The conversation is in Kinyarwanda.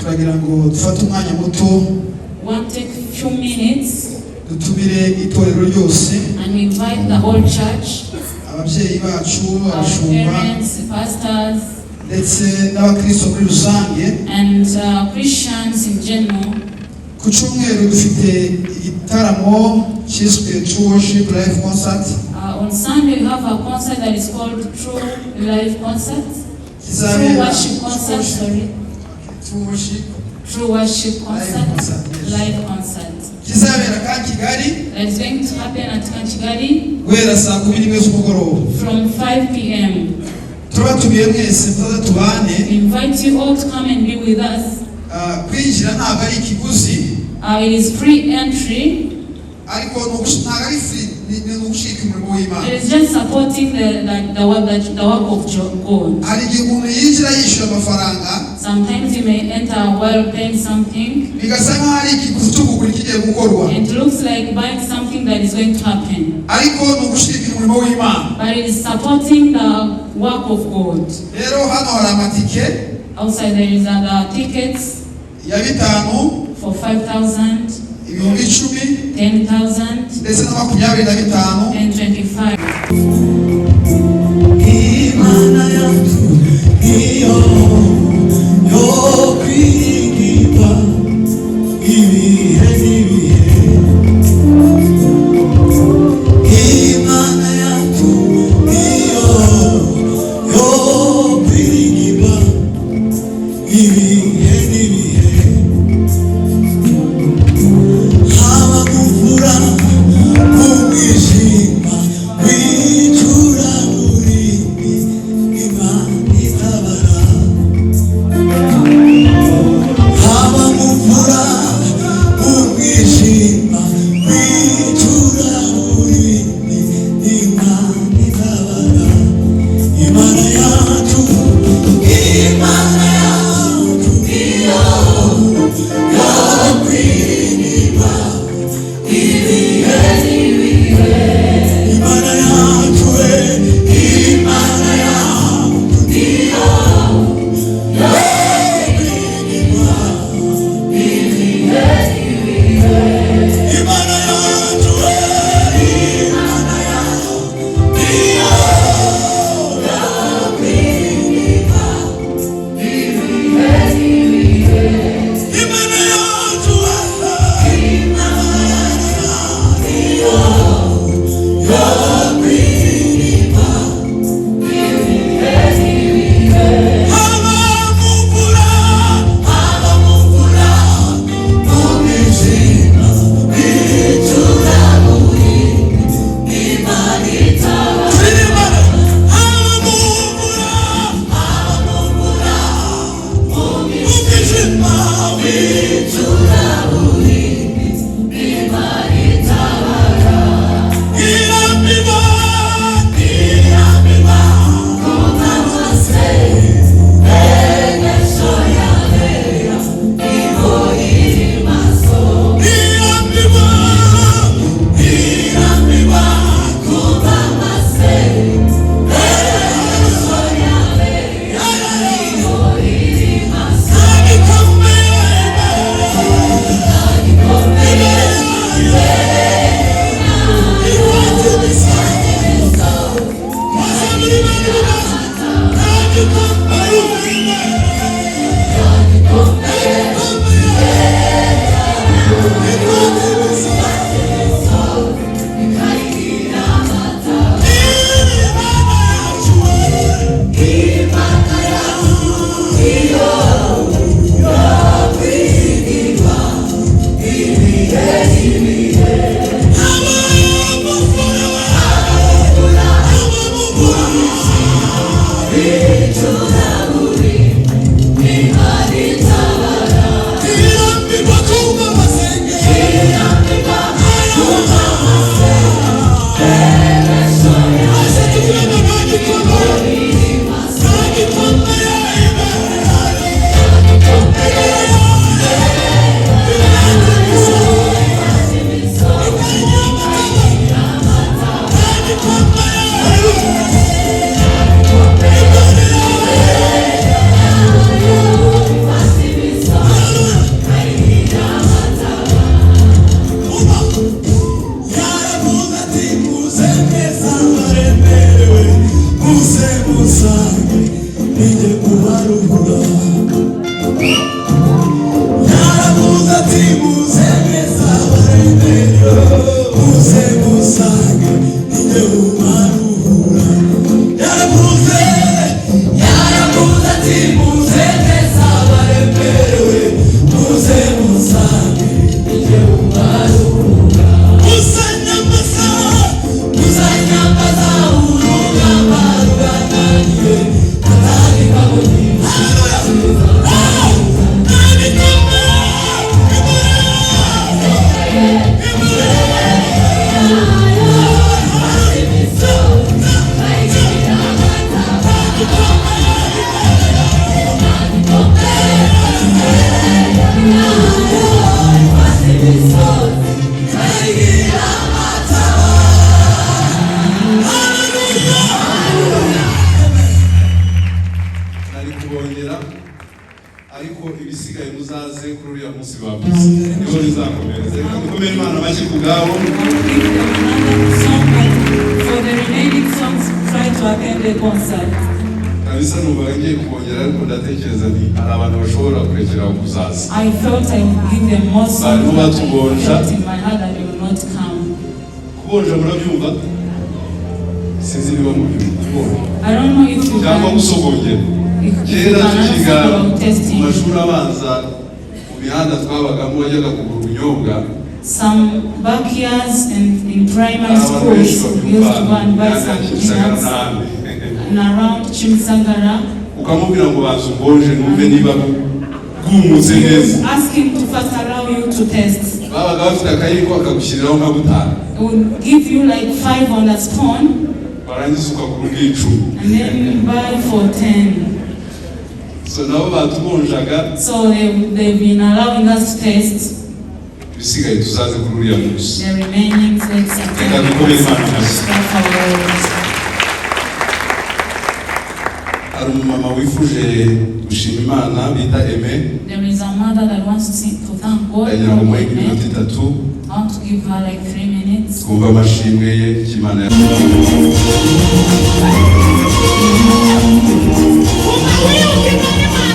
turagira ngo dufate umwanya muto want to take a few minutes dutubire itorero ryose and invite the whole church, ababyeyi bacu our abashumba parents, pastors, ndetse n'abakristo muri rusange and Christians in general. ku cyumweru dufite igitaramo cyiswe True Worship Live Concert. On Sunday we have a concert that is called True Live Concert. Kizabera- True Worship Concert, sorry. True Worship True Worship Concert, concert, yes. Live Concert. kizabera ka Kigali That is going to happen at Kanchigali guhera saa 11 z'umugoroba. from 5 p.m. turabatumiye mwese muzaze tubane. We invite you all to come and be with us. Kwinjira ntabwo ari ikiguzi It is free entry. ariko ntabwo ari free, ni ugushika umurimo w'Imana. It is just supporting the work of God. hari igihe umuntu yinjira yishyura amafaranga Sometimes you may enter while paying something, bigasa nk'aho ari ikiguzi cyo kugura ikigiye gukorwa, and it looks like buying something that is going to happen. ariko ni ugushika umurimo w'Imana. But it is supporting the work of God. rero hano hari amatike Outside there is other tickets ya 5 for 5,000, ibihumbi 10 10,000, ndetse na 25 and 25. Imana yacu iyo yo kwiringirwa ibihe n'ibihe. Imana yacu iyo yo kwiringirwa ibihe n'ibihe. Haba mu mvura mu mwijima w'icuraburindi, Imana itabara. Haba mu mvura mu mwijima w'icuraburindi, Imana itabara. Imana yacu, Imana yacu iyo yakwiringirwa ibihe n'ibihe. Imana yacu, Imana yacu iyo yakwiringirwa ibihe n'ibihe. Imana yacu, Imana yacu iyo yakwiringirwa ibihe n'ibihe. Imana yacu, Imana yacu iyo yakwiringirwa ibihe n'ibihe. Haba mu mvura, haba mu mvura mu mwijima w'icuraburindi, Imana itabara. Haba mu mvura, haba mu mvura mu mwijima w'icuraburindi, Imana itabara. Irambirwa, irambirwa kutamase, egesho yabera niho iri maso. Irambirwa, irambirwa kutamase, egesho yabera niho iri maso. Agikomeye ariko ibisigaye muzaze kuri uriya munsi bavuze niho bizakomereza. Reka dukomere Imana amashyi ku bwabo. For the remaining songs, try to attend the concert. Kabisa numva ngiye kongera ariko ndatekereza nti hari abantu bashobora kurekera kuzaza. I felt I would give them more songs. Barimo batubonja. In my heart that they will not come. Kubonja murabyumva? Sinzi niba mubyumva. I don't know if you cyangwa can. gusogongera. Kera tukiga mu mashuri abanza mu mihanda twabagamo wajyaga kugura ubunyobwa. Some backyards in primary schools used to go and buy some peanuts and around Chimisagara. Ukamubwira ngo baza umbonje numve niba bwumutse neza. Ask him to first allow you to test. Babaga bafite akayiko akagushyiriraho nka butanu. He would give you like 5 on a spoon. Barangiza ukagura ubw'icumi. And then buy for 10. So nabo batubonjaga. So they've been allowing us to taste. Ibisigaye tuzaze kuri uriya munsi. The remaining things are Reka dukomere Imana amashyi. Hari umumama wifuje gushima Imana bita Aime. There is a mother that wants to thank God. Ndagira ngo muhe iminota 3. I want to give her like 3 minutes. Twumva amashimwe ye Imana ya Uma